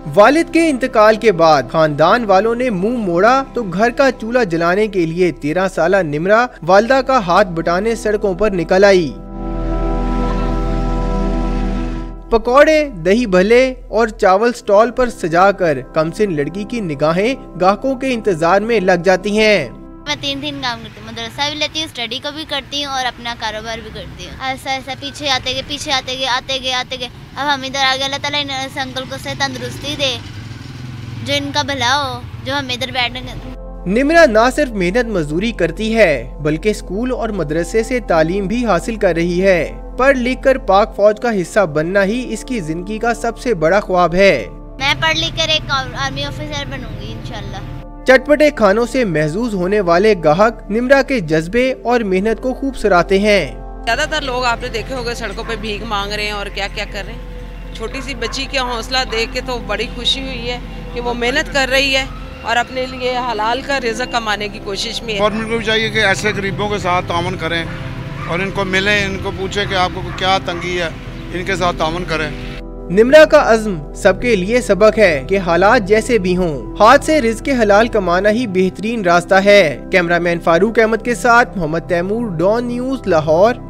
वालिद के इंतकाल के बाद खानदान वालों ने मुंह मोड़ा तो घर का चूल्हा जलाने के लिए 13 साला निमरा वालिदा का हाथ बटाने सड़कों पर निकल आई। पकौड़े, दही भल्ले और चावल स्टॉल पर सजाकर कमसिन लड़की की निगाहें ग्राहकों के इंतजार में लग जाती हैं। मैं 3 काम करती हूँ, मदरसा भी लेती हूँ, स्टडी को भी करती हूँ और अपना कारोबार भी करती हूँ। ऐसा ऐसा पीछे आते गए अब हम इधर आ गए। अल्लाह ताला इस अंकल को से तंदुरुस्ती दे, जो इनका भला हो, जो हम इधर बैठेंगे। निमरा न सिर्फ मेहनत मजदूरी करती है बल्कि स्कूल और मदरसे से तालीम भी हासिल कर रही है। पढ़ लिख कर पाक फौज का हिस्सा बनना ही इसकी जिंदगी का सबसे बड़ा ख्वाब है। मैं पढ़ लिख कर एक आर्मी ऑफिसर बनूंगी इंशाल्लाह। चटपटे खानों से महजूज होने वाले ग्राहक निमरा के जज्बे और मेहनत को खूब सराहते हैं। ज्यादातर लोग आपने देखे होंगे सड़कों पे भीख मांग रहे हैं और क्या क्या कर रहे हैं। छोटी सी बच्ची का हौसला देख के तो बड़ी खुशी हुई है कि वो मेहनत कर रही है और अपने लिए हलाल का रिज़्क कमाने की कोशिश में है। गवर्नमेंट को भी चाहिए कि ऐसे गरीबों के साथ ताउन करें और इनको मिलें, इनको पूछे कि आपको क्या तंगी है, इनके साथ ताउन करें। निमरा का अज़्म सबके लिए सबक है कि हालात जैसे भी हों, हाथ से रिज़्क़ हलाल कमाना ही बेहतरीन रास्ता है। कैमरामैन फारूक अहमद के साथ मोहम्मद तैमूर, डॉन न्यूज़, लाहौर।